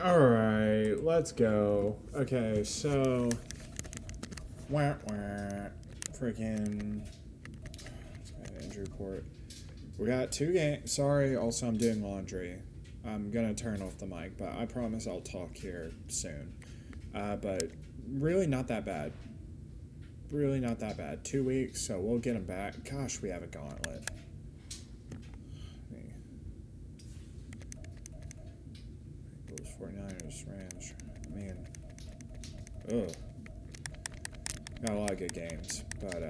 Alright, let's go. Okay, so... Freaking... Injury report. We got 2 games. Sorry, also I'm doing laundry. I'm gonna turn off the mic, but I promise I'll talk here soon. But really not that bad. Really not that bad. 2 weeks, so we'll get them back. Gosh, we have a gauntlet. Eagles, 49ers, Rams. Man. Ugh. Got a lot of good games. But,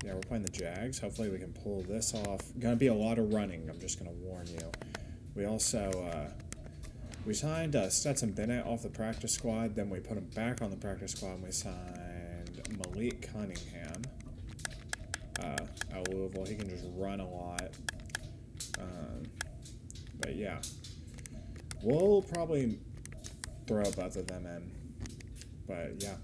yeah, we're playing the Jags. Hopefully we can pull this off. Gonna be a lot of running, I'm just gonna warn you. We also, we signed Stetson Bennett off the practice squad, then we put him back on the practice squad, and we signed Malik Cunningham out of Louisville. He can just run a lot. But yeah, we'll probably throw both of them in. But yeah,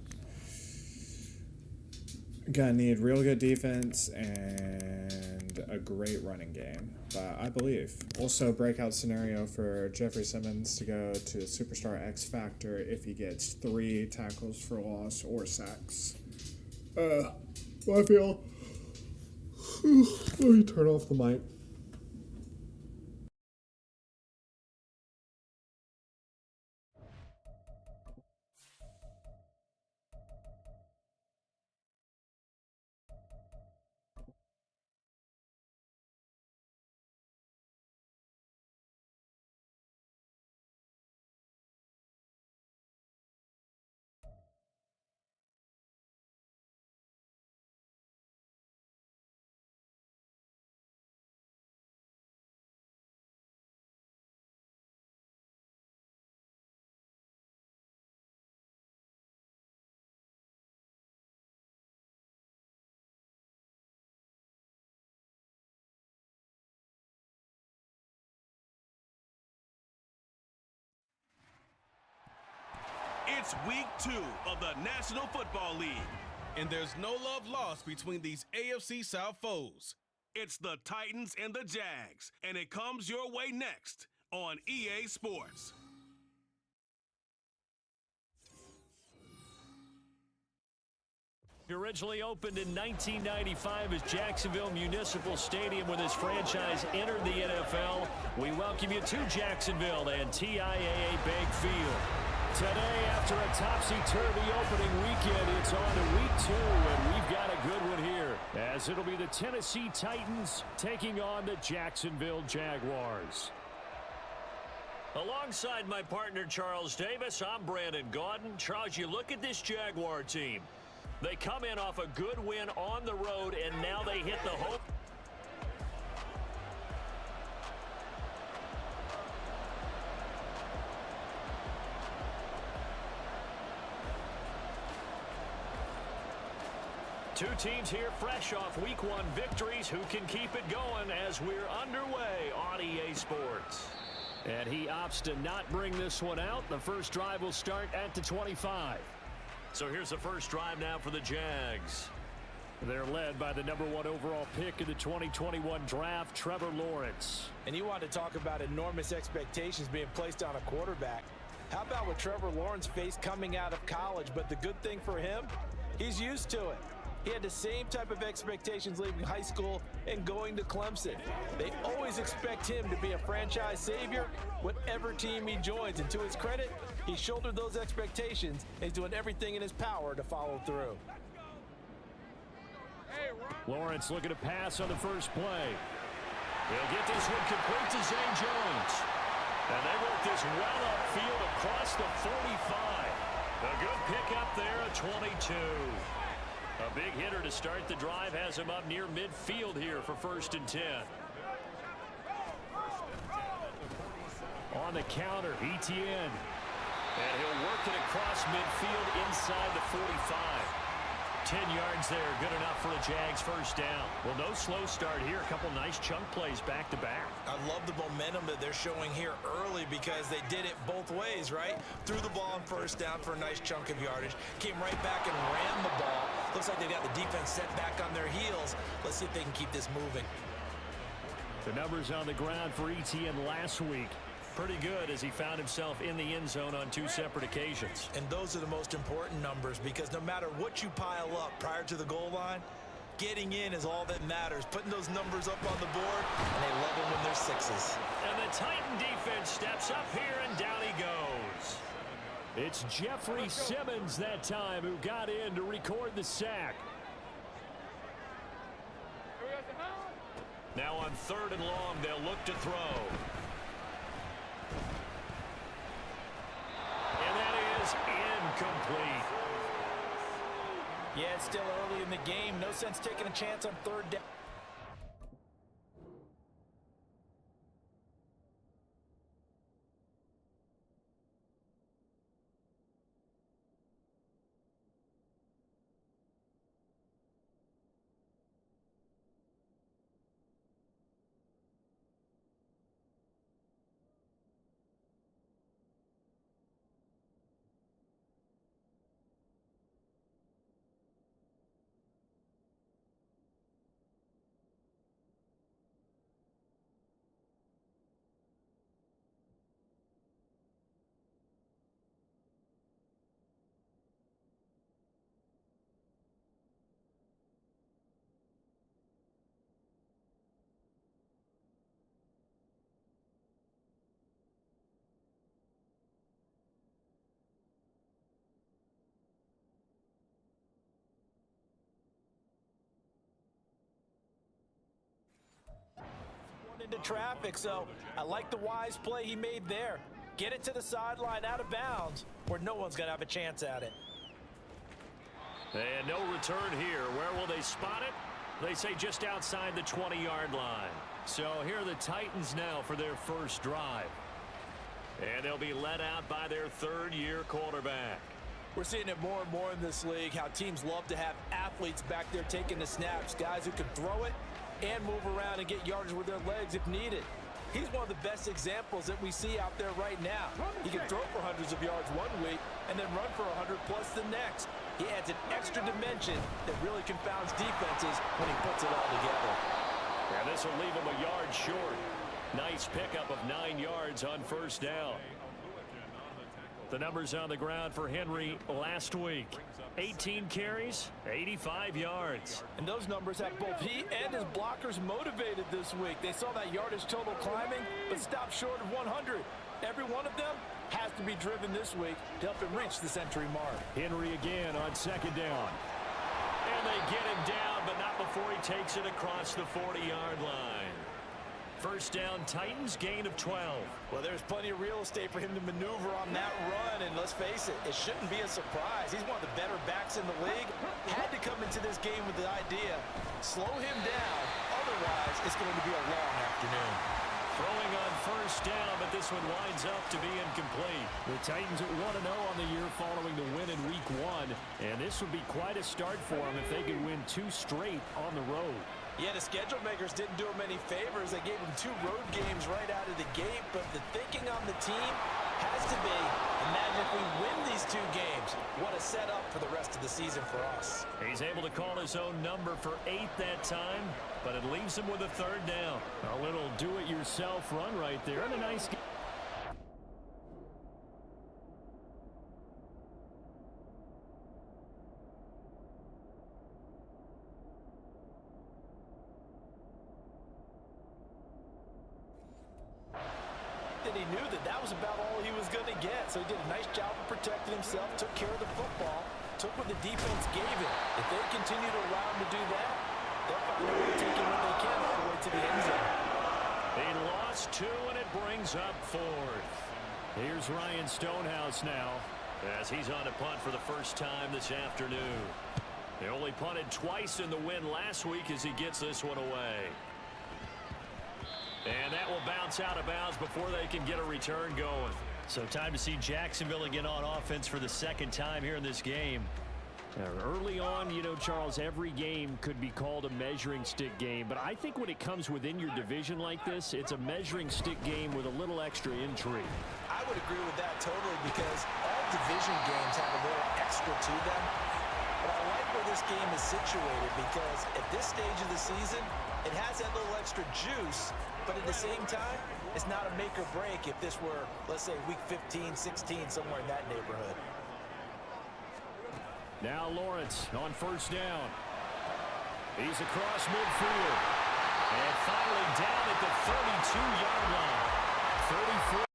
gonna need real good defense and a great running game. But I believe. Also, breakout scenario for Jeffrey Simmons to go to Superstar X Factor if he gets 3 tackles for loss or sacks. I feel. Let me turn off the mic. It's week 2 of the National Football League, and there's no love lost between these AFC South foes. It's the Titans and the Jags, and it comes your way next on EA Sports. Originally opened in 1995 as Jacksonville Municipal Stadium when this franchise entered the NFL. We welcome you to Jacksonville and TIAA Bank Field. Today, after a topsy-turvy opening weekend, it's on to week 2, and we've got a good one here, as it'll be the Tennessee Titans taking on the Jacksonville Jaguars. Alongside my partner, Charles Davis, I'm Brandon Gaudin. Charles, you look at this Jaguar team. They come in off a good win on the road, and now they hit the home. Two teams here fresh off week 1 victories. Who can keep it going as we're underway on EA Sports? And he opts to not bring this one out. The first drive will start at the 25. So here's the first drive now for the Jags. They're led by the number 1 overall pick in the 2021 draft, Trevor Lawrence. And you want to talk about enormous expectations being placed on a quarterback. How about what Trevor Lawrence faced coming out of college? But the good thing for him, he's used to it. He had the same type of expectations leaving high school and going to Clemson. They always expect him to be a franchise savior, whatever team he joins. And to his credit, he shouldered those expectations and he's doing everything in his power to follow through. Lawrence looking to pass on the first play. They'll get this one complete to Zay Jones. And they work this well upfield across the 45. A good pickup there at 22. A big hitter to start the drive has him up near midfield here for 1st and 10. On the counter, Etienne. And he'll work it across midfield inside the 45. 10 yards there, good enough for a Jags first down. Well, no slow start here. A couple nice chunk plays back-to-back. I love the momentum that they're showing here early because they did it both ways, right? Threw the ball on first down for a nice chunk of yardage. Came right back and ran the ball. Looks like they got the defense set back on their heels. Let's see if they can keep this moving. The numbers on the ground for Etienne last week. Pretty good, as he found himself in the end zone on 2 separate occasions. And those are the most important numbers, because no matter what you pile up prior to the goal line, getting in is all that matters. Putting those numbers up on the board, and they love it when they're 6s. And the Titan defense steps up here, and down he goes. It's Jeffrey Simmons that time who got in to record the sack. Now on 3rd and long, they'll look to throw. And that is incomplete. Yeah, it's still early in the game. No sense taking a chance on 3rd down. Into traffic, so I like the wise play he made there. Get it to the sideline out of bounds where no one's going to have a chance at it. And no return here. Where will they spot it? They say just outside the 20-yard line. So here are the Titans now for their first drive. And they'll be led out by their 3rd-year quarterback. We're seeing it more and more in this league, how teams love to have athletes back there taking the snaps, guys who can throw it and move around and get yardage with their legs if needed. He's one of the best examples that we see out there right now. He can throw for hundreds of yards one week and then run for 100+ the next. He adds an extra dimension that really confounds defenses when he puts it all together. And this will leave him a yard short. Nice pickup of 9 yards on 1st down. The numbers on the ground for Henry last week. 18 carries, 85 yards. And those numbers have both he and his blockers motivated this week. They saw that yardage total climbing, but stopped short of 100. Every one of them has to be driven this week to help him reach the century mark. Henry again on 2nd down. And they get him down, but not before he takes it across the 40-yard line. 1st down, Titans, gain of 12. Well, there's plenty of real estate for him to maneuver on that run, and let's face it, it shouldn't be a surprise. He's one of the better backs in the league. Had to come into this game with the idea, slow him down, otherwise it's going to be a long afternoon. Throwing on 1st down, but this one winds up to be incomplete. The Titans at 1-0 on the year following the win in Week 1, and this would be quite a start for them if they could win 2 straight on the road. Yeah, the schedule makers didn't do him any favors. They gave him 2 road games right out of the gate, but the thinking on the team has to be, imagine if we win these 2 games. What a setup for the rest of the season for us. He's able to call his own number for 8 that time, but it leaves him with a 3rd down. A little do-it-yourself run right there, and a nice game. And he knew that that was about all he was going to get. So he did a nice job of protecting himself, took care of the football, took what the defense gave him. If they continue to allow him to do that, they'll find a way to take him when they can all the way to the end zone. He lost 2, and it brings up 4th. Here's Ryan Stonehouse now, as he's on a punt for the first time this afternoon. He only punted twice in the win last week as he gets this one away. And that will bounce out of bounds before they can get a return going. So time to see Jacksonville again on offense for the 2nd time here in this game. Early on, you know, Charles, every game could be called a measuring stick game. But I think when it comes within your division like this, it's a measuring stick game with a little extra intrigue. I would agree with that totally, because all division games have a little extra to them. But I like where this game is situated, because at this stage of the season, It has that little extra juice, but at the same time, it's not a make or break if this were, let's say, week 15, 16, somewhere in that neighborhood. Now Lawrence on first down. He's across midfield. And finally down at the 32-yard line. 34.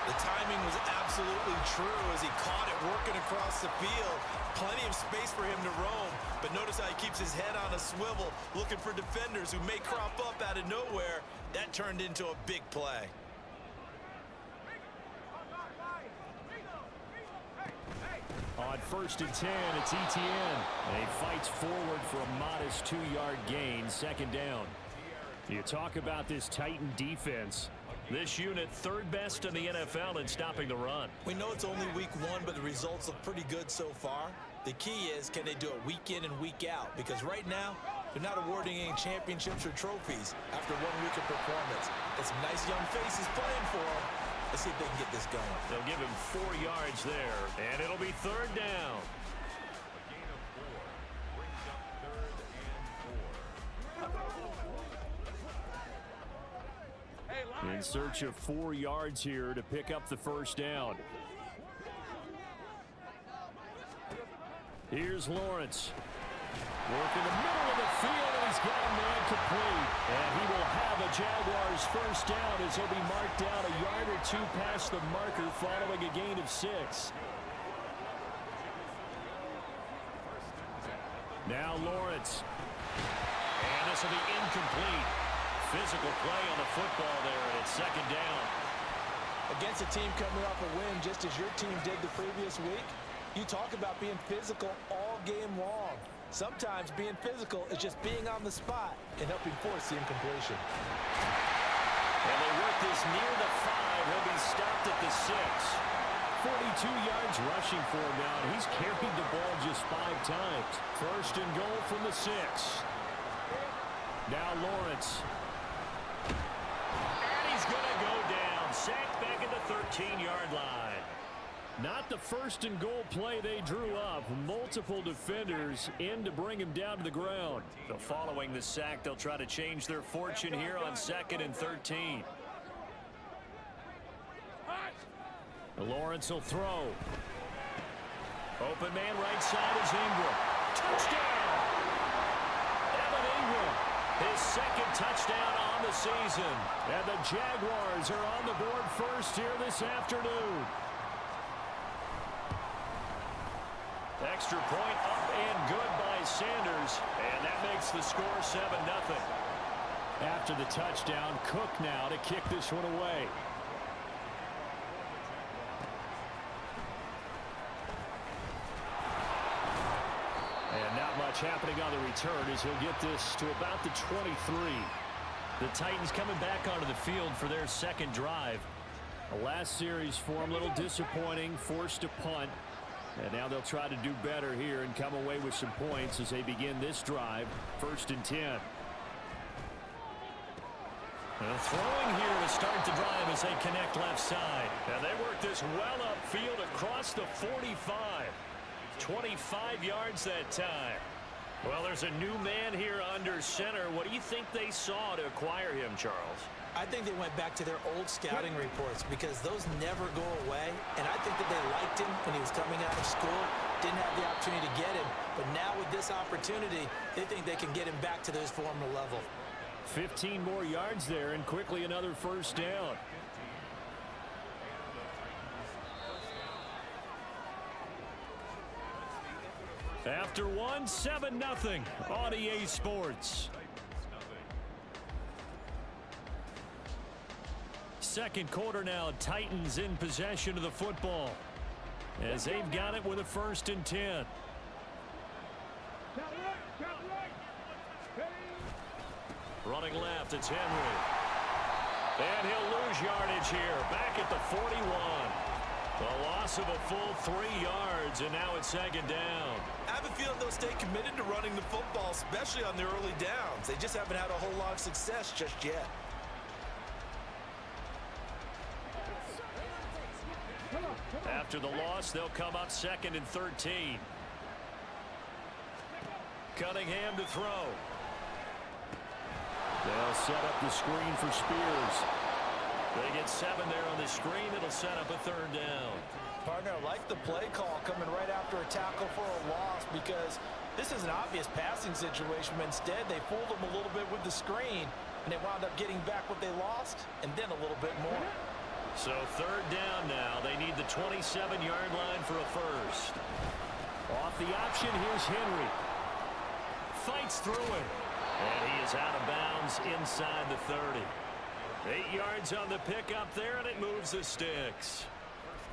The timing was absolutely true as he caught it working across the field. Plenty of space for him to roam, but notice how he keeps his head on a swivel, looking for defenders who may crop up out of nowhere. That turned into a big play. On first and 10, it's Etienne. And he fights forward for a modest 2-yard gain, second down. You talk about this Titan defense. This unit third best in the NFL in stopping the run. We know it's only week 1, but the results look pretty good so far. The key is, can they do it week in and week out? Because right now, they're not awarding any championships or trophies after 1 week of performance. Got some nice young faces playing for them. Let's see if they can get this going. They'll give him 4 yards there, and it'll be third down. In search of 4 yards here to pick up the first down. Here's Lawrence. Working the middle of the field, and he's got a man complete. And he will have a Jaguars first down as he'll be marked down a yard or 2 past the marker following a gain of 6. Now Lawrence. And this will be incomplete. Physical play on the football there, and it's second down. Against a team coming off a win just as your team did the previous week, you talk about being physical all game long. Sometimes being physical is just being on the spot and helping force the incompletion. And they work this near the 5. He'll be stopped at the 6. 42 yards rushing for him now, and he's carried the ball just 5 times. First and goal from the 6. Now Lawrence. And he's going to go down. Sacked back at the 13-yard line. Not the first and goal play they drew up. Multiple defenders in to bring him down to the ground. So following the sack, they'll try to change their fortune here on 2nd and 13. Lawrence will throw. Open man right side is Ingram. Touchdown! Evan Ingram, his second touchdown on the season. And the Jaguars are on the board first here this afternoon. Extra point up and good by Sanders, and that makes the score 7-0. After the touchdown, Cook now to kick this one away. And not much happening on the return as he'll get this to about the 23. The Titans coming back onto the field for their second drive. The last series for them, a little disappointing, forced to punt. And now they'll try to do better here and come away with some points as they begin this drive. 1st and 10. And throwing here to start the drive as they connect left side. And they work this well upfield across the 45. 25 yards that time. Well, there's a new man here under center. What do you think they saw to acquire him, Charles? I think they went back to their old scouting reports because those never go away. And I think that they liked him when he was coming out of school. Didn't have the opportunity to get him. But now with this opportunity, they think they can get him back to his former level. 15 more yards there and quickly another first down. After 7-0 on EA Sports. Second quarter now, Titans in possession of the football as they've got it with a 1st and 10. Running left, it's Henry. And he'll lose yardage here, back at the 41. The loss of a full 3 yards, and now it's second down. I have a feeling they'll stay committed to running the football, especially on their early downs. They just haven't had a whole lot of success just yet. After the loss, they'll come up 2nd and 13. Cunningham to throw. They'll set up the screen for Spears. They get 7 there on the screen. It'll set up a 3rd down. Partner, I like the play call coming right after a tackle for a loss because this is an obvious passing situation, but instead they fooled them a little bit with the screen, and they wound up getting back what they lost and then a little bit more. So 3rd down now. They need the 27-yard line for a first. Off the option, here's Henry. Fights through it. And he is out of bounds inside the 30. 8 yards on the pickup there, and it moves the sticks.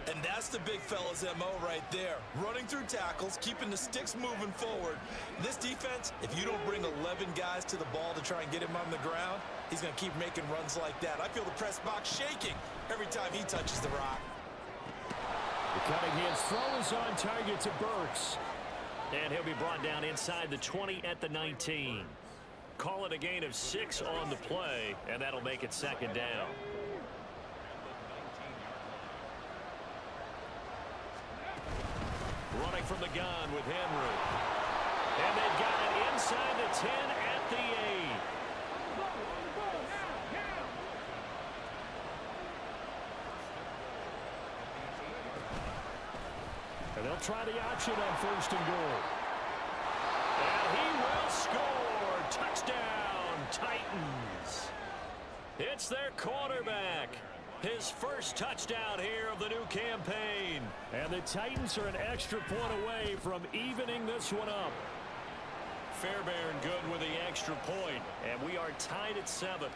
And that's the big fella's MO right there. Running through tackles, keeping the sticks moving forward. This defense, if you don't bring 11 guys to the ball to try and get him on the ground, he's going to keep making runs like that. I feel the press box shaking every time he touches the rock. The Cunningham's throw is on target to Burks. And he'll be brought down inside the 20 at the 19. Call it a gain of 6 on the play, and that'll make it 2nd down. Running from the gun with Henry. And they've got it inside the 10 at the 8. And they'll try the option on 1st and goal. And he will score. Touchdown, Titans. It's their quarterback. His first touchdown here of the new campaign. And the Titans are an extra point away from evening this one up. Fairbairn good with the extra point. And we are tied at 7.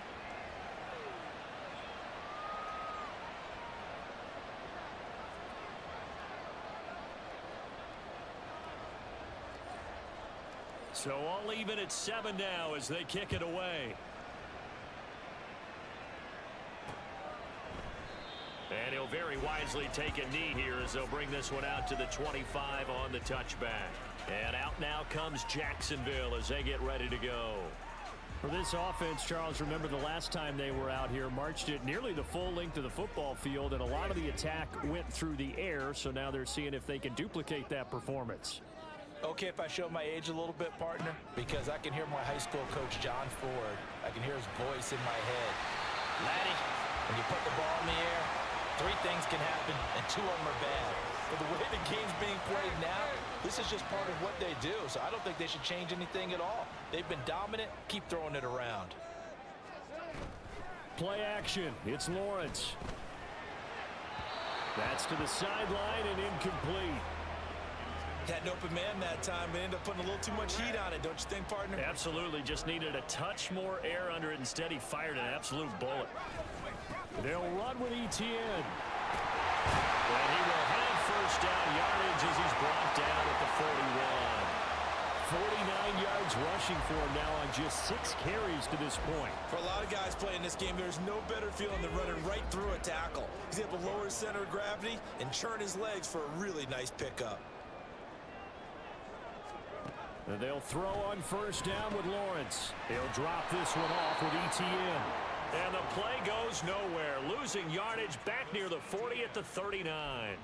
So all even at 7 now as they kick it away. And he'll very wisely take a knee here as they'll bring this one out to the 25 on the touchback. And out now comes Jacksonville as they get ready to go. For this offense, Charles, remember the last time they were out here, marched it nearly the full length of the football field, and a lot of the attack went through the air, so now they're seeing if they can duplicate that performance. Okay, if I show my age a little bit, partner, because I can hear my high school coach, John Ford. I can hear his voice in my head. Laddie, when you put the ball in the air, 3 things can happen, and 2 of them are bad. But the way the game's being played now, this is just part of what they do, so I don't think they should change anything at all. They've been dominant. Keep throwing it around. Play action. It's Lawrence. That's to the sideline and incomplete. Had an open man that time, but ended up putting a little too much heat on it, don't you think, partner? Absolutely. Just needed a touch more air under it. Instead, he fired an absolute bullet. They'll run with Etienne. And he will have first down yardage as he's brought down at the 41. 49 yards rushing for him now on just 6 carries to this point. For a lot of guys playing this game, there's no better feeling than running right through a tackle. He's able to lower his center of gravity and churn his legs for a really nice pickup. And they'll throw on first down with Lawrence. He'll drop this one off with Etienne. And the play goes nowhere. Losing yardage back near the 40 at the 39.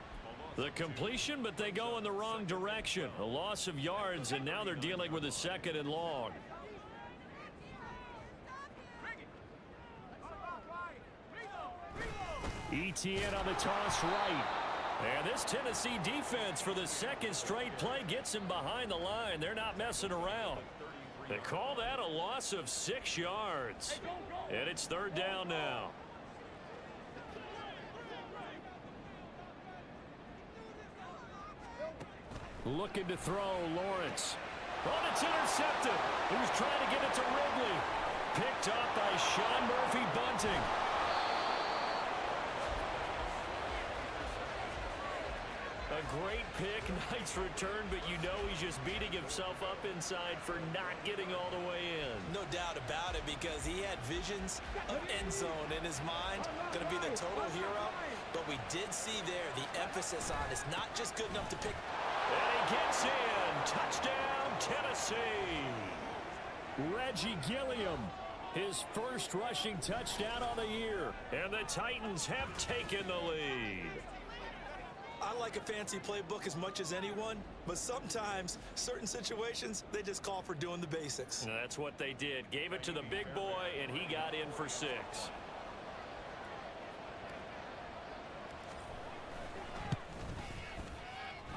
The completion, but they go in the wrong direction. A loss of yards, and now they're dealing with a 2nd and long. Etienne on the toss right. And this Tennessee defense for the 2nd straight play gets him behind the line. They're not messing around. They call that a loss of 6 yards. And it's 3rd down now. Looking to throw, Lawrence. Oh, it's intercepted. He was trying to get it to Ridley. Picked up by Sean Murphy-Bunting. A great pick, nice return, but you know he's just beating himself up inside for not getting all the way in. No doubt about it, because he had visions of end zone in his mind. Going to be the total hero. But we did see there the emphasis on it's not just good enough to pick. And he gets in. Touchdown, Tennessee. Reggie Gilliam, his first rushing touchdown on the year. And the Titans have taken the lead. I like a fancy playbook as much as anyone, but sometimes certain situations, they just call for doing the basics. And that's what they did. Gave it to the big boy, and he got in for 6.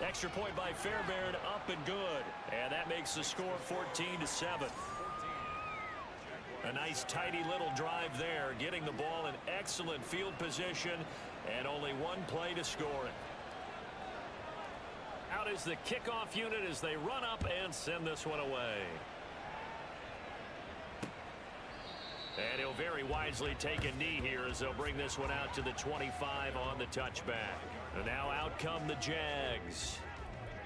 Extra point by Fairbairn, up and good. And that makes the score 14-7. A nice tidy little drive there, getting the ball in excellent field position, and only one play to score it. Out is the kickoff unit as they run up and send this one away. And he'll very wisely take a knee here as they'll bring this one out to the 25 on the touchback. And now out come the Jags.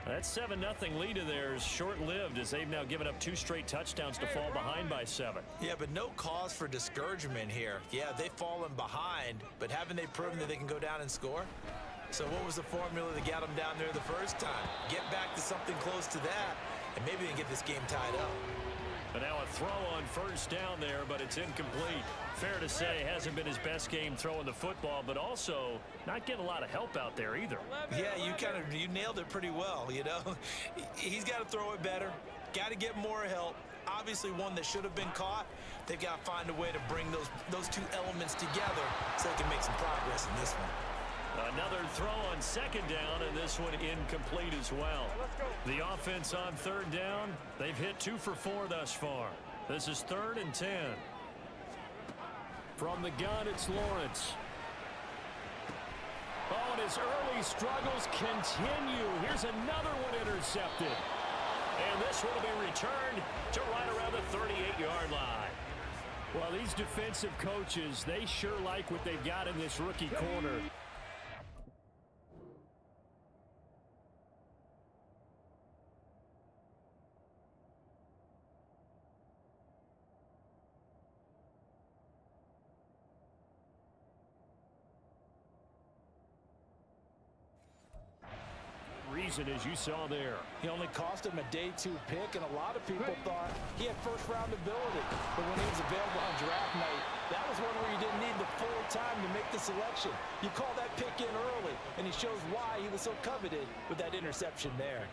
That 7-0 lead of theirs short-lived as they've now given up 2 straight touchdowns to fall behind by 7. Yeah, but no cause for discouragement here. Yeah, they've fallen behind, but haven't they proven that they can go down and score? So what was the formula that got them down there the first time? Get back to something close to that, and maybe they can get this game tied up. And now a throw on first down there, but it's incomplete. Fair to say, hasn't been his best game throwing the football, but also not getting a lot of help out there either. Yeah, you nailed it pretty well, you know. He's got to throw it better, got to get more help. Obviously one that should have been caught. They've got to find a way to bring those 2 elements together so they can make some progress in this one. Another throw on second down, and this one incomplete as well. The offense on third down, they've hit 2 for 4 thus far. This is 3rd and 10. From the gun, it's Lawrence. Oh, and his early struggles continue. Here's another one intercepted. And this one will be returned to right around the 38-yard line. Well, these defensive coaches, they sure like what they've got in this rookie corner. Reason, as you saw there. He only cost him a day 2 pick, and a lot of people thought he had first-round ability. But when he was available on draft night, that was one where you didn't need the full time to make the selection. You call that pick in early, and he shows why he was so coveted with that interception there.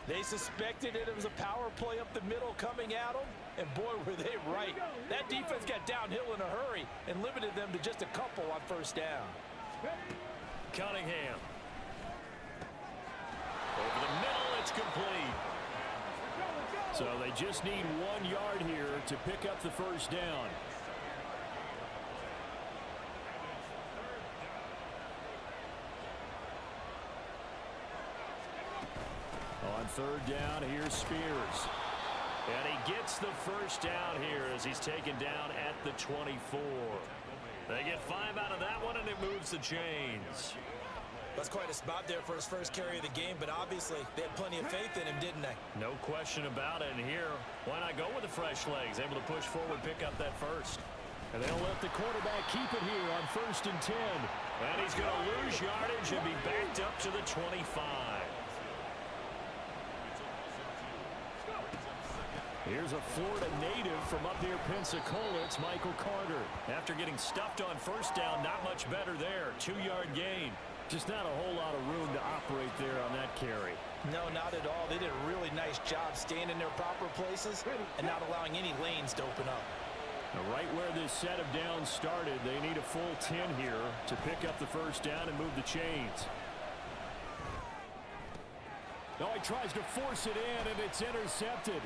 They suspected it was a power play up the middle coming at them, and boy, were they right. That defense got downhill in a hurry and limited them to just a couple on first down. Cunningham. Over the middle, it's complete. So they just need 1 yard here to pick up the first down. On third down, here's Spears. And he gets the first down here as he's taken down at the 24. They get 5 out of that one, and it moves the chains. That's quite a spot there for his first carry of the game, but obviously they had plenty of faith in him, didn't they? No question about it. And here, why not go with the fresh legs? Able to push forward, pick up that first. And they'll let the quarterback keep it here on 1st and 10. And he's going to lose yardage and be backed up to the 25. Here's a Florida native from up near Pensacola. It's Michael Carter. After getting stuffed on first down, not much better there. 2-yard gain. Just not a whole lot of room to operate there on that carry. No, not at all. They did a really nice job staying in their proper places and not allowing any lanes to open up. Now, right where this set of downs started, they need a full 10 here to pick up the first down and move the chains. Oh, he tries to force it in, and it's intercepted.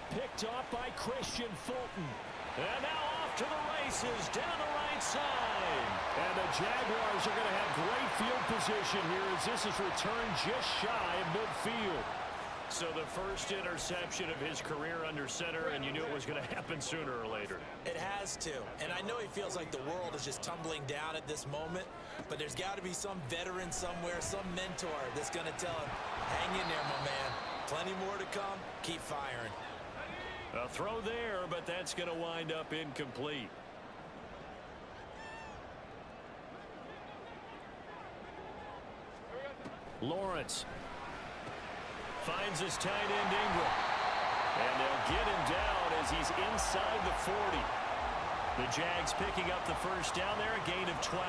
Picked off by Christian Fulton. And now off to the races down the right side. And the Jaguars are going to have great field position here as this is returned just shy of midfield. So the first interception of his career under center, and you knew it was going to happen sooner or later. It has to. And I know he feels like the world is just tumbling down at this moment, but there's got to be some veteran somewhere, some mentor that's going to tell him, hang in there, my man. Plenty more to come. Keep firing. A throw there, but that's going to wind up incomplete. Lawrence finds his tight end Ingram. And they'll get him down as he's inside the 40. The Jags picking up the first down there, a gain of 12.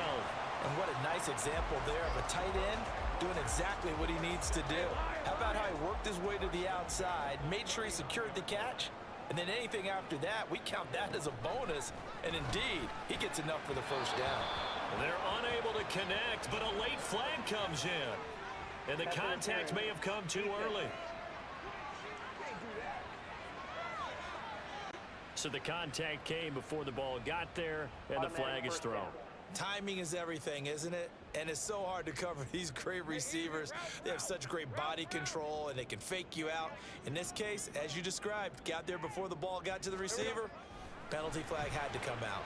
And what a nice example there of a tight end doing exactly what he needs to do. How about how he worked his way to the outside, made sure he secured the catch, and then anything after that, we count that as a bonus. And indeed, he gets enough for the first down. They're unable to connect, but a late flag comes in. And the contact may have come too early. So the contact came before the ball got there, and the flag is thrown. Timing is everything, isn't it? And it's so hard to cover these great receivers. They have such great body control, and they can fake you out. In this case, as you described, got there before the ball got to the receiver. Penalty flag had to come out.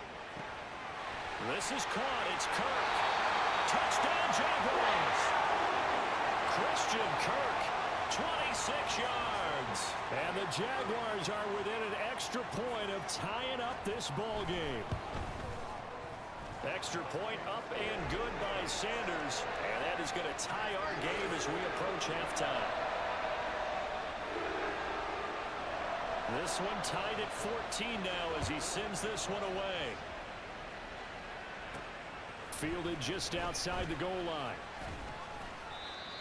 This is caught. It's Kirk. Touchdown, Jaguars. Christian Kirk, 26 yards. And the Jaguars are within an extra point of tying up this ball game. Extra point up and good by Sanders. And that is going to tie our game as we approach halftime. This one tied at 14 now as he sends this one away. Fielded just outside the goal line.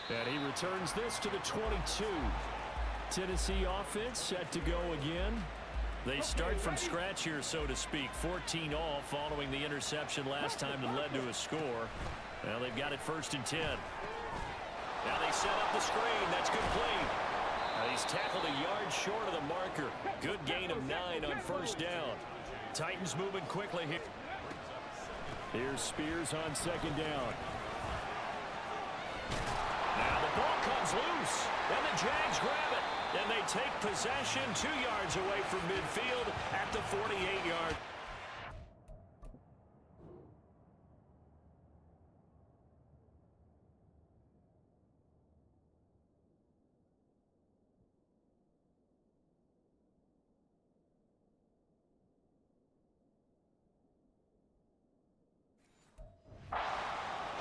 And he returns this to the 22. Tennessee offense set to go again. They start from scratch here, so to speak. 14 all following the interception last time that led to a score. Well, they've got it 1st and 10. Now they set up the screen. That's complete. Now he's tackled a yard short of the marker. Good gain of 9 on 1st down. Titans moving quickly here. Here's Spears on 2nd down. Now the ball comes loose, and the Jags grab it. And they take possession 2 yards away from midfield at the 48-yard.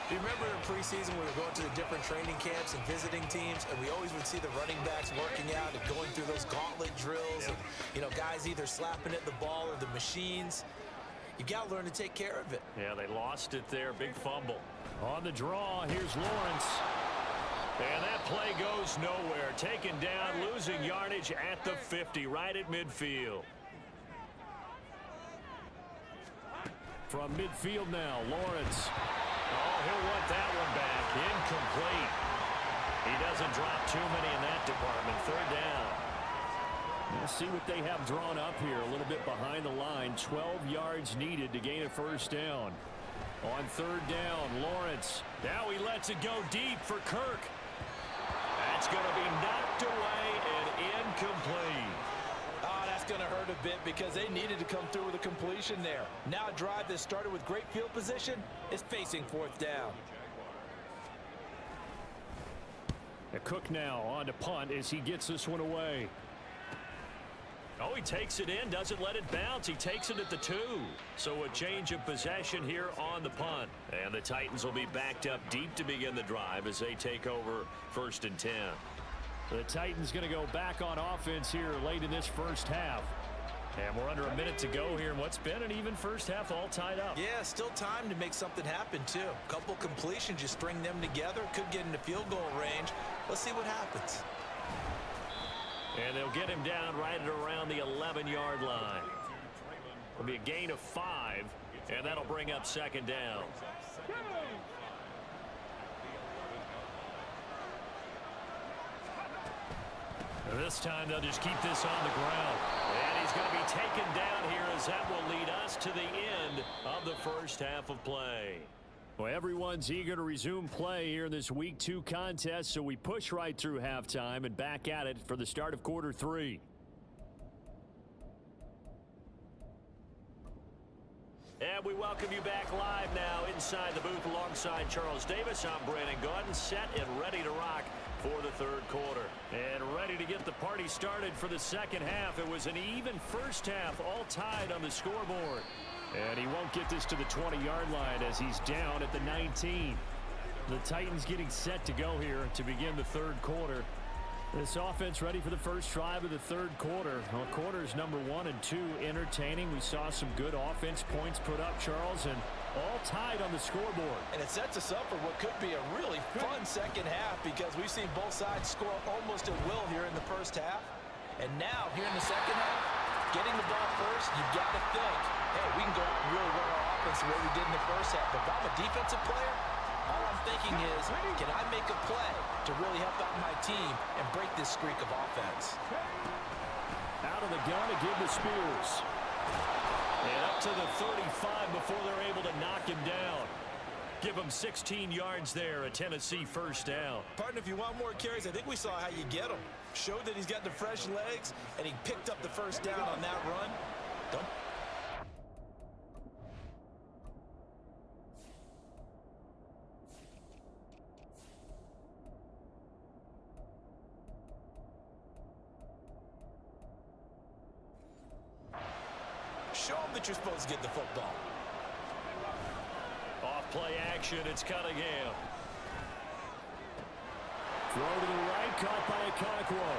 Do you remember in preseason we were going to the different training camps and visiting teams, and we always would see the running backs working out and going through those gauntlet drills, and, you know, guys either slapping at the ball or the machines. You got to learn to take care of it. Yeah, they lost it there. Big fumble. On the draw, here's Lawrence. And that play goes nowhere. Taken down, losing yardage at the 50, right at midfield. From midfield now, Lawrence. Oh, he'll want that one back. Incomplete. He doesn't drop too many in that department. 3rd down. We'll see what they have drawn up here. A little bit behind the line. 12 yards needed to gain a 1st down. On 3rd down, Lawrence. Now he lets it go deep for Kirk. That's going to be knocked away and incomplete. Oh, that's going to hurt a bit because they needed to come through with a completion there. Now a drive that started with great field position is facing 4th down. Cook now on to punt as he gets this one away. Oh, he takes it in, doesn't let it bounce. He takes it at the 2. So a change of possession here on the punt. And the Titans will be backed up deep to begin the drive as they take over 1st and 10. The Titans going to go back on offense here late in this 1st half. And we're under a minute to go here in what's been an even 1st half, all tied up. Yeah, still time to make something happen, too. A couple completions, you string them together, could get into field goal range. Let's see what happens. And they'll get him down right at around the 11-yard line. It'll be a gain of 5, and that'll bring up 2nd down. This time they'll just keep this on the ground. And he's going to be taken down here as that will lead us to the end of the 1st half of play. Well, everyone's eager to resume play here in this Week 2 contest, so we push right through halftime and back at it for the start of quarter 3. And we welcome you back live now inside the booth alongside Charles Davis. I'm Brandon Gaudin, set and ready to rock for the 3rd quarter. And ready to get the party started for the 2nd half. It was an even 1st half, all tied on the scoreboard. And he won't get this to the 20-yard line as he's down at the 19. The Titans getting set to go here to begin the 3rd quarter. This offense ready for the first drive of the 3rd quarter. Well, quarters number 1 and 2 entertaining. We saw some good offense points put up, Charles, and all tied on the scoreboard. And it sets us up for what could be a really fun second half because we've seen both sides score almost at will here in the first half. And now, here in the second half, getting the ball first, you got to think, hey, we can go out and really run our offense the way we did in the first half. But if I'm a defensive player, all I'm thinking is, can I make a play to really help out my team and break this streak of offense? Out of the gun to give to Spears. And up to the 35 before they're able to knock him down. Give him 16 yards there, a Tennessee first down. Partner, if you want more carries, I think we saw how you get them. Showed that he's got the fresh legs, and he picked up the first down on that run. Don't. Show him that you're supposed to get the football. Off play action, it's Cunningham. Throw to the right, caught by Okonkwo.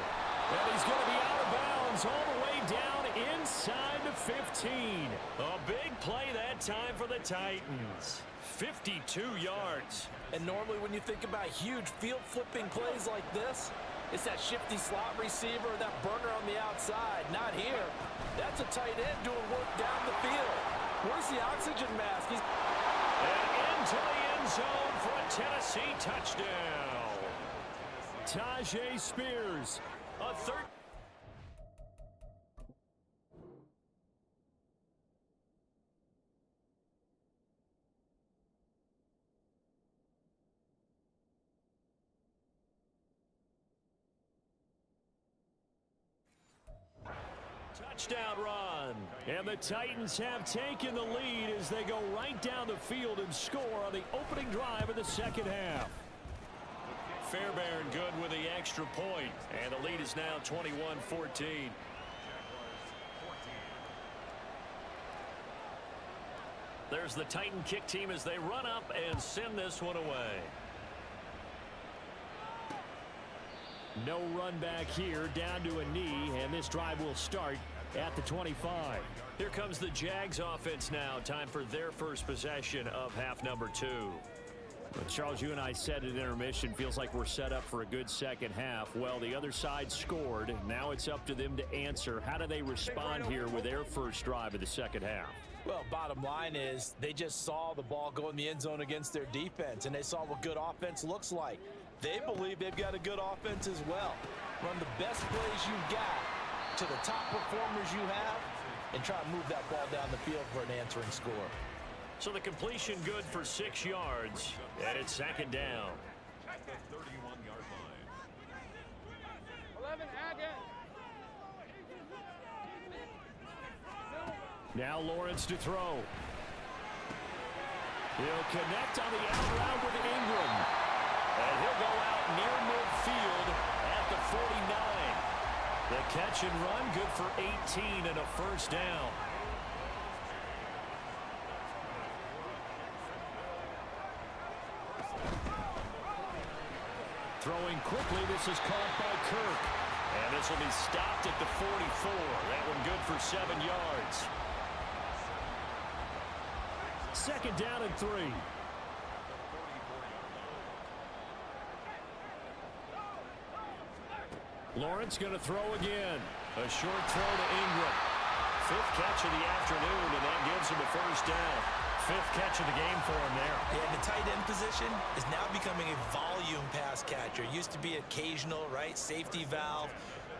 And he's going to be out of bounds all the way down inside the 15. A big play that time for the Titans. 52 yards. And normally when you think about huge field-flipping plays like this, it's that shifty slot receiver or that burner on the outside. Not here. That's a tight end doing work down the field. Where's the oxygen mask? And into the end zone for a Tennessee touchdown. Tajay Spears. A third. Touchdown run. And the Titans have taken the lead as they go right down the field and score on the opening drive of the second half. Fairbairn good with the extra point. And the lead is now 21-14. There's the Titan kick team as they run up and send this one away. No run back here, down to a knee, and this drive will start at the 25. Here comes the Jags offense now. Time for their first possession of half number 2. But Charles, you and I said at intermission, feels like we're set up for a good second half. Well, the other side scored. Now it's up to them to answer. How do they respond here with their first drive of the second half? Well, bottom line is they just saw the ball go in the end zone against their defense, and they saw what good offense looks like. They believe they've got a good offense as well. Run the best plays you've got to the top performers you have and try to move that ball down the field for an answering score. So the completion good for 6 yards, and it's second down. At the 31-yard line. 11, Now Lawrence to throw. He'll connect on the out route with Ingram. And he'll go out near midfield at the 49. The catch and run good for 18 and a first down. Throwing quickly, this is caught by Kirk. And this will be stopped at the 44. That one good for 7 yards. Second down and 3. Lawrence going to throw again. A short throw to Ingram. 5th catch of the afternoon, and that gives him a first down. 5th catch of the game for him there. Yeah, the tight end position is now becoming a volume pass catcher. Used to be occasional, right? Safety valve.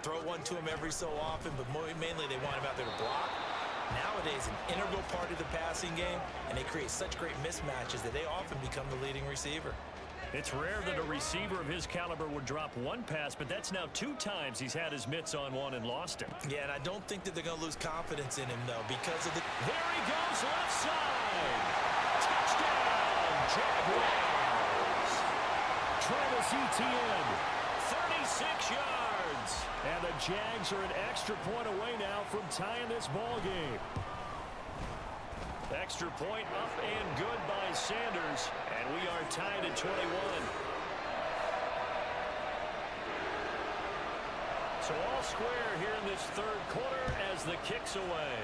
Throw one to him every so often, but mainly they want him out there to block. Nowadays, an integral part of the passing game, and they create such great mismatches that they often become the leading receiver. It's rare that a receiver of his caliber would drop one pass, but that's now 2 times he's had his mitts on one and lost it. Yeah, and I don't think that they're going to lose confidence in him, though, because of the... There he goes, left side. Touchdown, Jaguars. Travis Etienne. 36 yards. And the Jags are an extra point away now from tying this ball game. Extra point up and good by Sanders, and we are tied at 21. So all square here in this third quarter as the kick's away.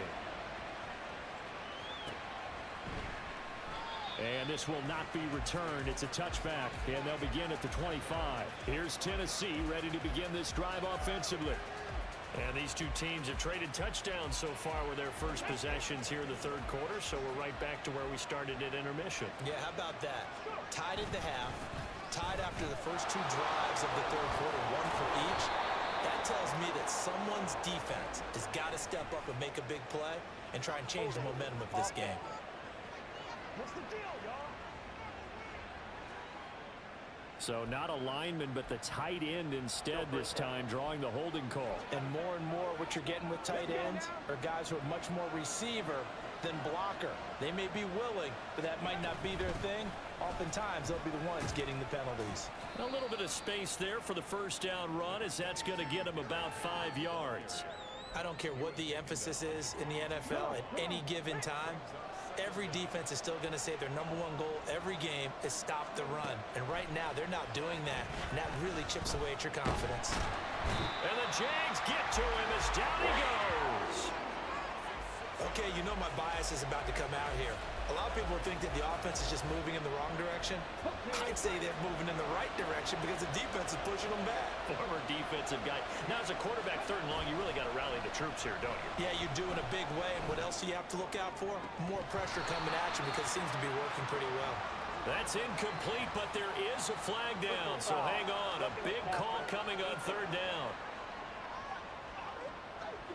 And this will not be returned. It's a touchback, and they'll begin at the 25. Here's Tennessee ready to begin this drive offensively. And these two teams have traded touchdowns so far with their first possessions here in the third quarter, so we're right back to where we started at intermission. Yeah, how about that? Tied at the half, tied after the first two drives of the third quarter, one for each. That tells me that someone's defense has got to step up and make a big play and try and change the momentum of this game. What's the deal, y'all? So not a lineman, but the tight end instead this time, drawing the holding call. And more what you're getting with tight ends are guys who are much more receiver than blocker. They may be willing, but that might not be their thing. Oftentimes, they'll be the ones getting the penalties. A little bit of space there for the first down run, as that's going to get them about 5 yards. I don't care what the emphasis is in the NFL at any given time. Every defense is still going to say their number one goal every game is stop the run. And right now, they're not doing that. And that really chips away at your confidence. And the Jags get to him as down he goes. Okay, you know my bias is about to come out here. A lot of people think that the offense is just moving in the wrong direction. I'd say they're moving in the right direction because the defense is pushing them back. Former defensive guy. Now, as a quarterback, third and long, you really got to rally the troops here, don't you? Yeah, you do in a big way. And what else do you have to look out for? More pressure coming at you because it seems to be working pretty well. That's incomplete, but there is a flag down, so hang on. A big call coming on third down.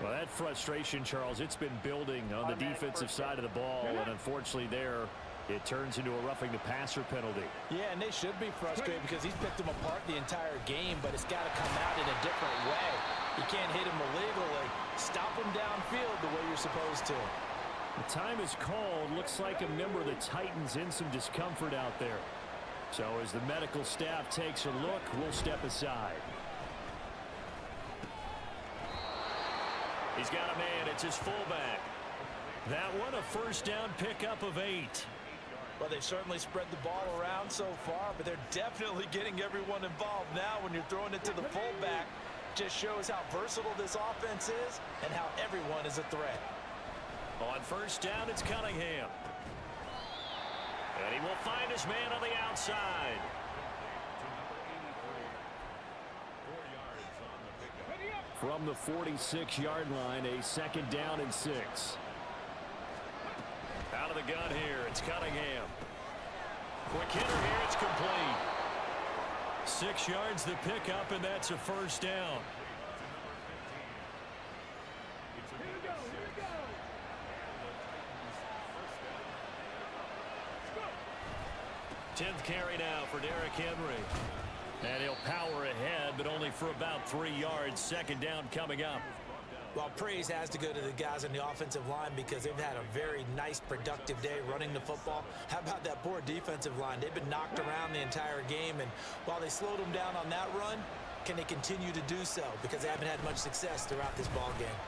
Well, that frustration, Charles, it's been building on the defensive side of the ball, and unfortunately there, it turns into a roughing the passer penalty. Yeah, and they should be frustrated because he's picked them apart the entire game, but it's got to come out in a different way. You can't hit him illegally. Stop him downfield the way you're supposed to. The time is called. Looks like a member of the Titans in some discomfort out there. So as the medical staff takes a look, we'll step aside. He's got a man. It's his fullback. That one, a first down pickup of 8. Well, they've certainly spread the ball around so far, but they're definitely getting everyone involved now when you're throwing it to the fullback. Just shows how versatile this offense is and how everyone is a threat. On first down, it's Cunningham. And he will find his man on the outside. From the 46-yard line, a second down and 6. Out of the gun here, it's Cunningham. Quick hitter here, it's complete. 6 yards the pickup, and that's a first down. 10th carry now for Derrick Henry. And he'll power ahead, but only for about 3 yards. Second down coming up. Well, praise has to go to the guys on the offensive line because they've had a very nice, productive day running the football. How about that poor defensive line? They've been knocked around the entire game, and while they slowed them down on that run, can they continue to do so? Because they haven't had much success throughout this ball game.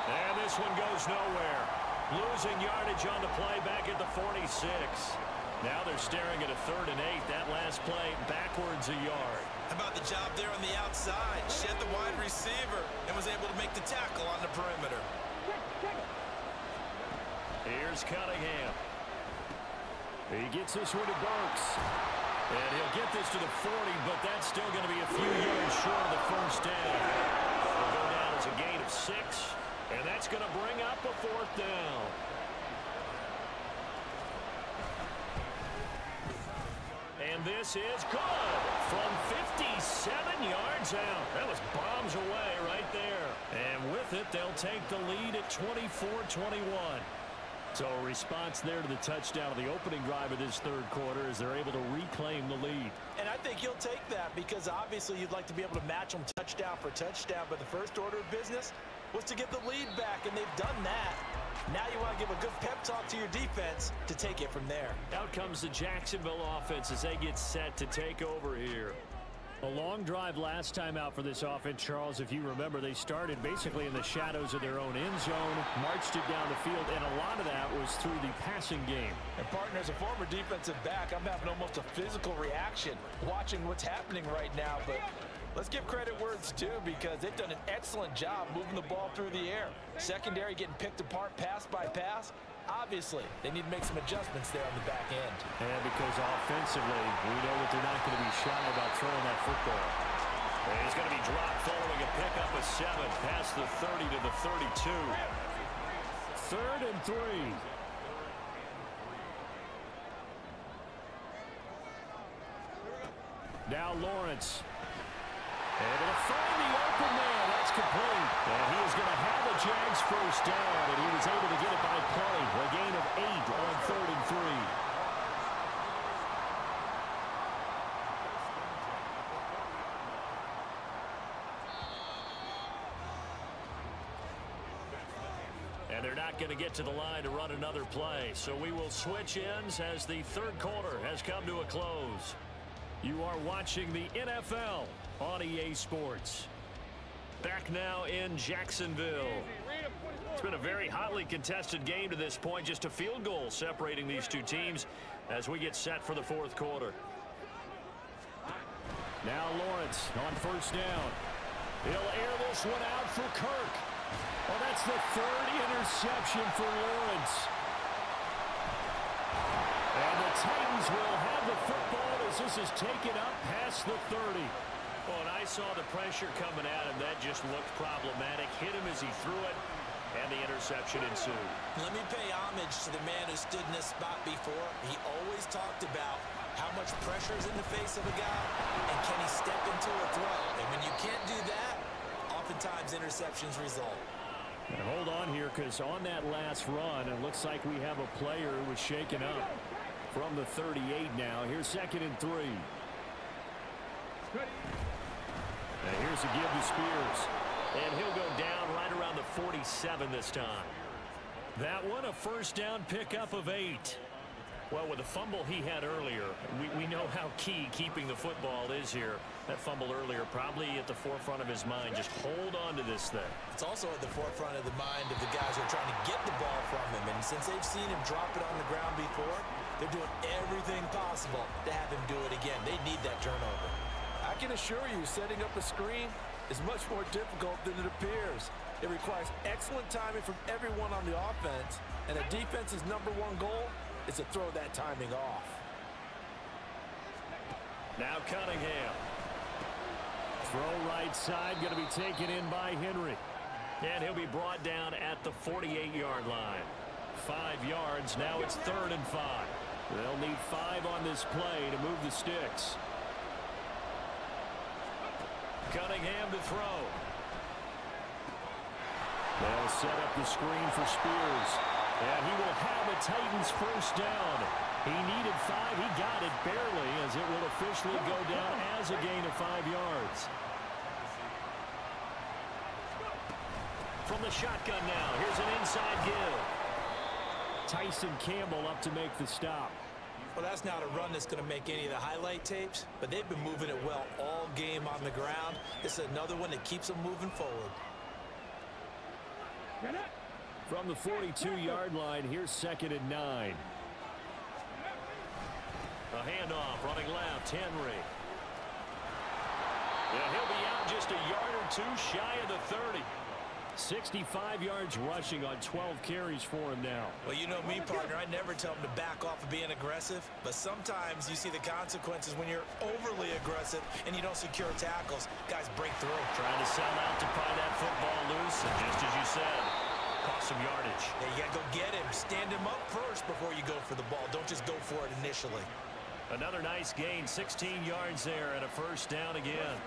And this one goes nowhere. Losing yardage on the play back at the 46. Now they're staring at a 3rd and 8. That last play backwards a yard. How about the job there on the outside? Shed the wide receiver and was able to make the tackle on the perimeter. Here's Cunningham. He gets this one to Burks. And he'll get this to the 40, but that's still going to be a few yards short of the first down. It'll go down as a gain of 6, and that's going to bring up a 4th down. And this is good from 57 yards out. That was bombs away right there. And with it, they'll take the lead at 24-21. So a response there to the touchdown of the opening drive of this third quarter as they're able to reclaim the lead. And I think you'll take that because obviously you'd like to be able to match them touchdown for touchdown, but the first order of business was to get the lead back, and they've done that. Now you want to give a good pep talk to your defense to take it from there. Out comes the Jacksonville offense as they get set to take over here. A long drive last time out for this offense, Charles. If you remember, they started basically in the shadows of their own end zone, marched it down the field, and a lot of that was through the passing game. And partner, as a former defensive back, I'm having almost a physical reaction watching what's happening right now, but let's give credit where it's due because they've done an excellent job moving the ball through the air. Secondary getting picked apart pass by pass. Obviously, they need to make some adjustments there on the back end. And because offensively, we know that they're not going to be shy about throwing that football. And he's going to be dropped following a pickup of 7 past the 30 to the 32. 3rd and 3. Now Lawrence. Able to find the open man. That's complete. And he is going to have a Jags first down, and he was able to get it by play. A gain of 8 on 3rd and 3. And they're not going to get to the line to run another play. So we will switch ends as the 3rd quarter has come to a close. You are watching the NFL on EA Sports. Back now in Jacksonville. It's been a very hotly contested game to this point. Just a field goal separating these two teams as we get set for the 4th quarter. Now Lawrence on first down. He'll air this one out for Kirk. Well, that's the 3rd interception for Lawrence. And the Titans will have the football as this is taken up past the 30. Well, and I saw the pressure coming at him. That just looked problematic. Hit him as he threw it, and the interception ensued. Let me pay homage to the man who stood in this spot before. He always talked about how much pressure is in the face of a guy, and can he step into a throw? And when you can't do that, oftentimes interceptions result. And hold on here, because on that last run, it looks like we have a player who was shaken up from the 38 now. Here's 2nd and 3. And here's a give to Spears. And he'll go down right around the 47 this time. That one a first down pickup of 8. Well, with the fumble he had earlier, we know how key keeping the football is here. That fumble earlier probably at the forefront of his mind. Just hold on to this thing. It's also at the forefront of the mind of the guys who are trying to get the ball from him. And since they've seen him drop it on the ground before, they're doing everything possible to have him do it again. They need that turnover. I can assure you, setting up a screen is much more difficult than it appears. It requires excellent timing from everyone on the offense, and a defense's #1 goal is to throw that timing off. Now Cunningham. Throw right side, going to be taken in by Henry. And he'll be brought down at the 48-yard line. 5 yards, now it's 3rd and 5. They'll need 5 on this play to move the sticks. Cunningham to throw. They'll set up the screen for Spears. And he will have a Titans first down. He needed 5. He got it barely, as it will officially go down as a gain of 5 yards. From the shotgun now, here's an inside give. Tyson Campbell up to make the stop. Well, that's not a run that's going to make any of the highlight tapes, but they've been moving it well all game on the ground. This is another one that keeps them moving forward. From the 42-yard line, here's 2nd and 9. A handoff, running left, Henry. Yeah, he'll be out just a yard or two shy of the 30. 65 yards rushing on 12 carries for him now. Well, you know me, partner. I never tell him to back off of being aggressive, but sometimes you see the consequences when you're overly aggressive and you don't secure tackles. Guys break through. Trying to sell out to pry that football loose, and just as you said, cost some yardage. Yeah, you got to go get him. Stand him up first before you go for the ball. Don't just go for it initially. Another nice gain, 16 yards there, and a first down again.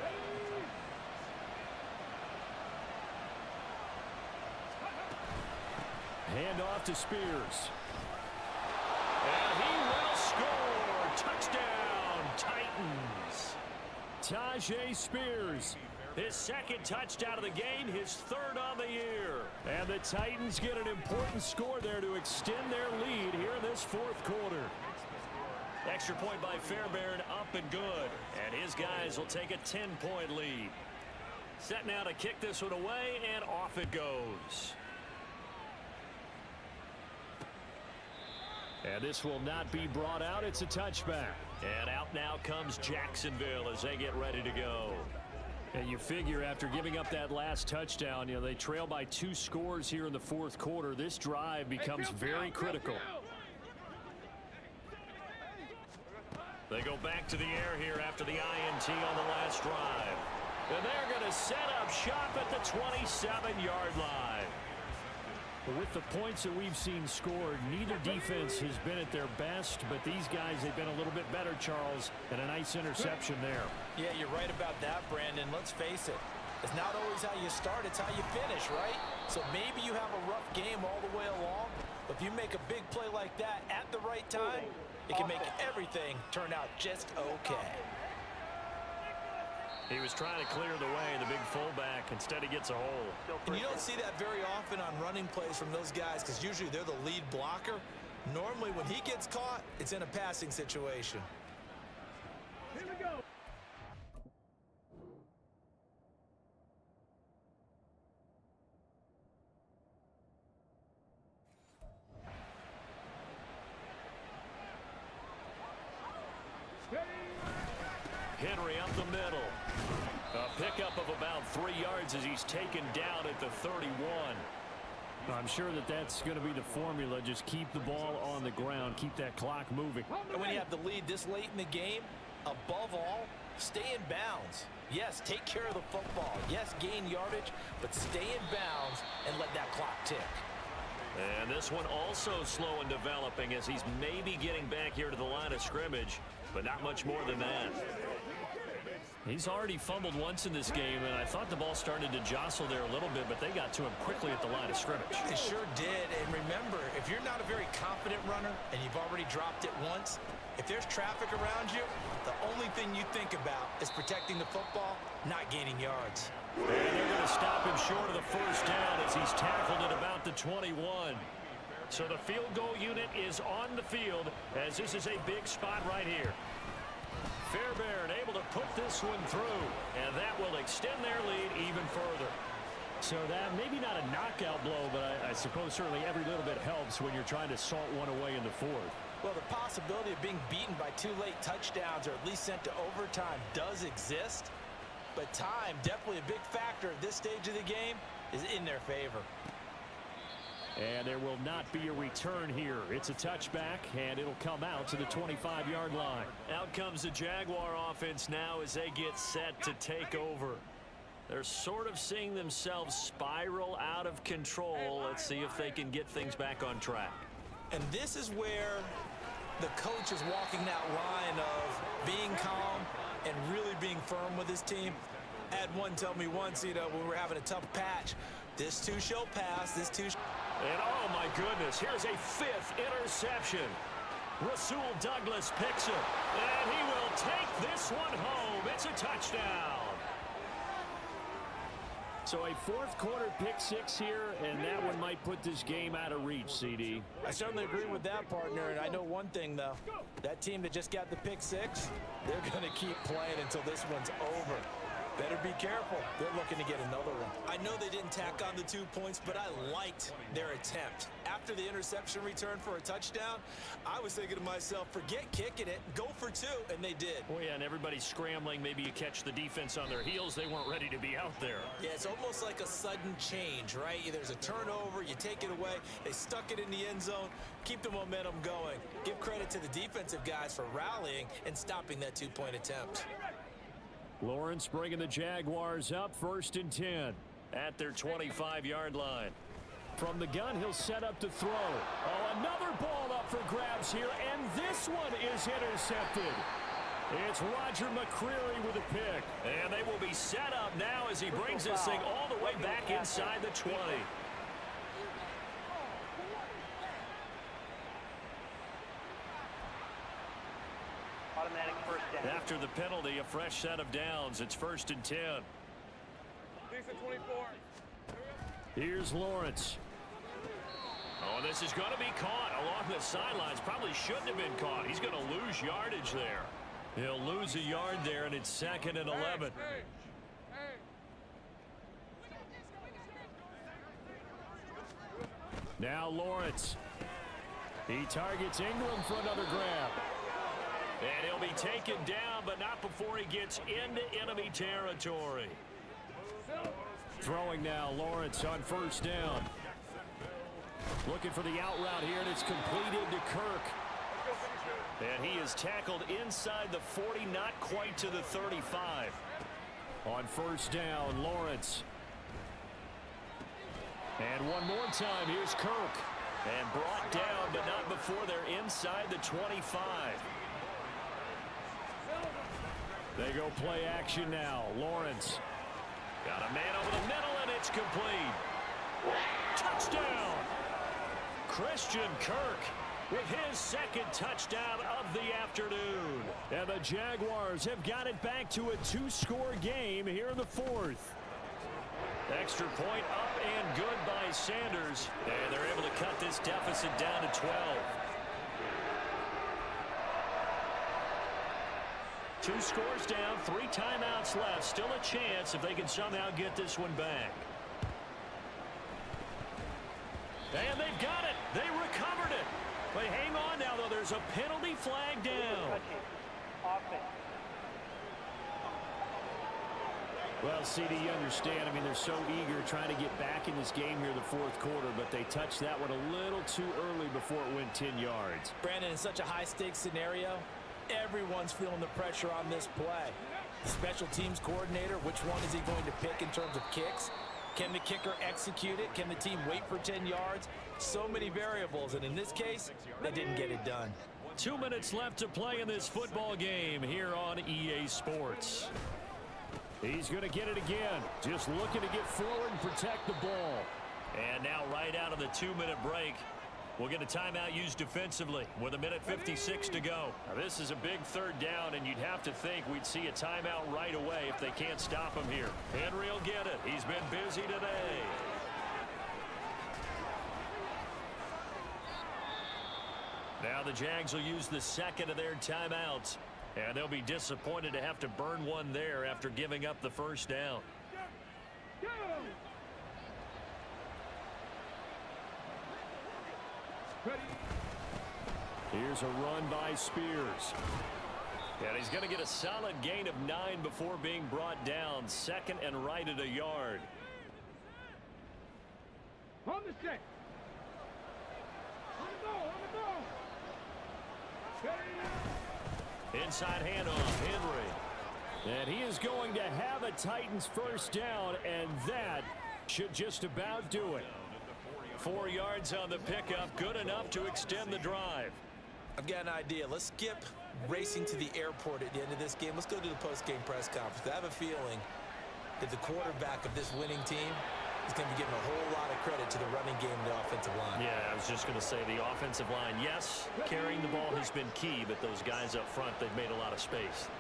Hand off to Spears. And he will score. Touchdown, Titans. Tajay Spears. His 2nd touchdown of the game, his 3rd on the year. And the Titans get an important score there to extend their lead here in this 4th quarter. Extra point by Fairbairn, up and good. And his guys will take a 10-point lead. Set now to kick this one away, and off it goes. And this will not be brought out. It's a touchback. And out now comes Jacksonville as they get ready to go. And you figure after giving up that last touchdown, they trail by 2 scores here in the fourth quarter. This drive becomes very critical. They go back to the air here after the INT on the last drive. And they're going to set up shop at the 27-yard line. With the points that we've seen scored, neither defense has been at their best, but these guys, they've been a little bit better, Charles, and a nice interception there. Yeah, you're right about that, Brandon. Let's face it. It's not always how you start, it's how you finish, right? So maybe you have a rough game all the way along, but if you make a big play like that at the right time, it can make everything turn out just okay. He was trying to clear the way, the big fullback. Instead, he gets a hole. And you don't see that very often on running plays from those guys because usually they're the lead blocker. Normally, when he gets caught, it's in a passing situation. Here we go. Henry up the middle. A pickup of about 3 yards as he's taken down at the 31. I'm sure that's going to be the formula. Just keep the ball on the ground. Keep that clock moving. And when you have the lead this late in the game, above all, stay in bounds. Yes, take care of the football. Yes, gain yardage, but stay in bounds and let that clock tick. And this one also slow in developing as he's maybe getting back here to the line of scrimmage, but not much more than that. He's already fumbled once in this game, and I thought the ball started to jostle there a little bit, but they got to him quickly at the line of scrimmage. They sure did. And remember, if you're not a very confident runner and you've already dropped it once, if there's traffic around you, the only thing you think about is protecting the football, not gaining yards. And they're going to stop him short of the first down as he's tackled at about the 21. So the field goal unit is on the field as this is a big spot right here. Fairbairn able to put this one through, and that will extend their lead even further. So that maybe not a knockout blow, but I suppose certainly every little bit helps when you're trying to salt one away in the fourth. Well, the possibility of being beaten by 2 late touchdowns or at least sent to overtime does exist, but time, definitely a big factor at this stage of the game, is in their favor. And there will not be a return here. It's a touchback, and it'll come out to the 25-yard line. Out comes the Jaguar offense now as they get set to take over. They're sort of seeing themselves spiral out of control. Let's see if they can get things back on track. And this is where the coach is walking that line of being calm and really being firm with his team. I had one tell me once, when we were having a tough patch, this too shall pass, this too shall... And oh my goodness, here's a 5th interception. Rasul Douglas picks it, and he will take this one home. It's a touchdown. So a fourth quarter pick 6 here, and that one might put this game out of reach, CD. I certainly agree with that, partner, and I know one thing, though. That team that just got the pick 6, they're going to keep playing until this one's over. Better be careful. They're looking to get another one. I know they didn't tack on the 2 points, but I liked their attempt. After the interception return for a touchdown, I was thinking to myself, forget kicking it, go for 2, and they did. Oh, yeah, and everybody's scrambling. Maybe you catch the defense on their heels. They weren't ready to be out there. Yeah, it's almost like a sudden change, right? There's a turnover, you take it away, they stuck it in the end zone, keep the momentum going. Give credit to the defensive guys for rallying and stopping that 2-point attempt. Lawrence bringing the Jaguars up 1st and 10 at their 25-yard line. From the gun, he'll set up to throw. Oh, another ball up for grabs here, and this one is intercepted. It's Roger McCreary with a pick. And they will be set up now as he brings this thing all the way back inside the 20. Automatic first down. After the penalty, a fresh set of downs. It's 1st and 10. Decent 24. Here's Lawrence. Oh, this is going to be caught along the sidelines. Probably shouldn't have been caught. He's going to lose yardage there. He'll lose a yard there, and it's 2nd and 11. Now Lawrence. He targets Ingram for another grab. And He'll be taken down, but not before he gets into enemy territory. Throwing now, Lawrence on first down. Looking for the out route here, and it's completed to Kirk. And he is tackled inside the 40, not quite to the 35. On first down, Lawrence. And one more time, here's Kirk. And brought down, but not before they're inside the 25. They go play action now. Lawrence. Got a man over the middle, and it's complete. Touchdown! Christian Kirk with his second touchdown of the afternoon. And the Jaguars have got it back to a 2-score game here in the fourth. Extra point up and good by Sanders. And they're able to cut this deficit down to 12. 2 scores down, 3 timeouts left. Still a chance if they can somehow get this one back. And they've got it. They recovered it. But hang on now, though. There's a penalty flag down. Well, CD, you understand. I mean, they're so eager trying to get back in this game here in the fourth quarter, but they touched that one a little too early before it went 10 yards. Brandon, in such a high-stakes scenario, everyone's feeling the pressure on this play. The special teams coordinator, which one is he going to pick in terms of kicks? Can the kicker execute it? Can the team wait for 10 yards? So many variables, and in this case, they didn't get it done. 2 minutes left to play in this football game here on EA Sports. He's going to get it again. Just looking to get forward and protect the ball. And now right out of the 2-minute break, we'll get a timeout used defensively with 1:56 to go. Now, this is a big third down, and you'd have to think we'd see a timeout right away if they can't stop him here. Henry will get it. He's been busy today. Now the Jags will use the second of their timeouts, and they'll be disappointed to have to burn one there after giving up the first down. Here's a run by Spears. And he's going to get a solid gain of 9 before being brought down. Second and right at a yard. On the set. On the ball, Inside handoff, Henry. And he is going to have a Titans first down, and that should just about do it. 4 yards on the pickup, good enough to extend the drive. I've got an idea. Let's skip racing to the airport at the end of this game. Let's go to the post-game press conference. I have a feeling that the quarterback of this winning team is going to be giving a whole lot of credit to the running game and the offensive line. Yeah, I was just going to say the offensive line, yes, carrying the ball has been key, but those guys up front, they've made a lot of space.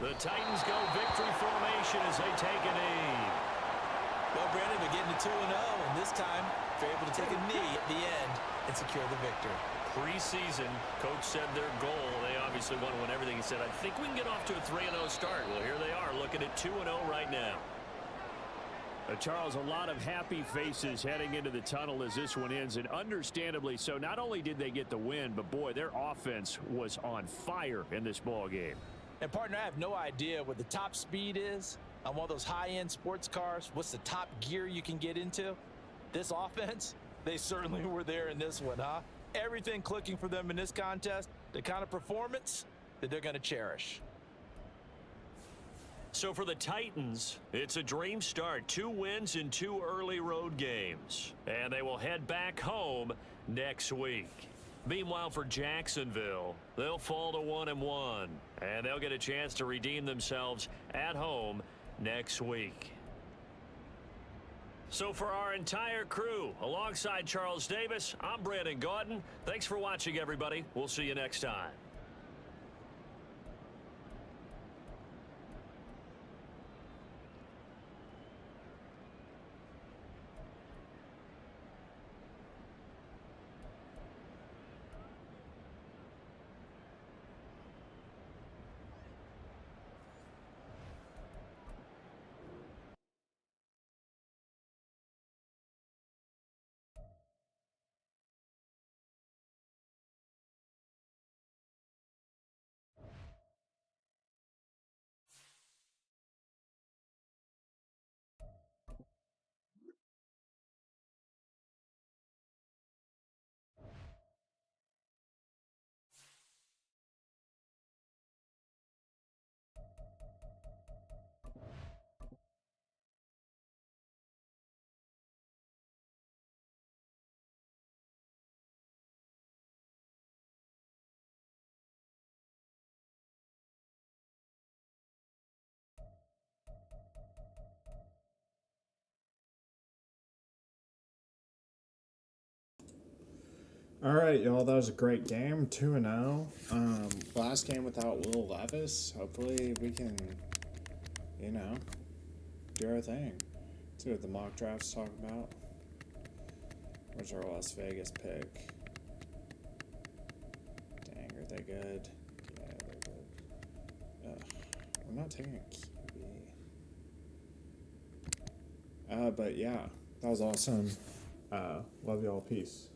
The Titans go victory formation as they take a knee. Well, Brandon, they're getting to 2-0, and this time they're able to take a knee at the end and secure the victory. Preseason, coach said their goal, they obviously want to win everything. He said, I think we can get off to a 3-0 start. Well, here they are looking at 2-0 right now. Charles, a lot of happy faces heading into the tunnel as this one ends, and understandably so. Not only did they get the win, but boy, their offense was on fire in this ball game. And partner, I have no idea what the top speed is on one of those high-end sports cars. What's the top gear you can get into? This offense, they certainly were there in this one, huh? Everything clicking for them in this contest, the kind of performance that they're going to cherish. So for the Titans, it's a dream start. 2 wins in 2 early road games. And they will head back home next week. Meanwhile, for Jacksonville, they'll fall to 1-1. And they'll get a chance to redeem themselves at home next week. So for our entire crew, alongside Charles Davis, I'm Brandon Gaudin. Thanks for watching, everybody. We'll see you next time. All right, y'all. That was a great game. 2-0. Last game without Will Levis. Hopefully we can, you know, do our thing. See what the mock drafts talk about. Where's our Las Vegas pick? Dang, are they good? Yeah, they're good. I'm not taking a QB. But yeah, that was awesome. Love y'all. Peace.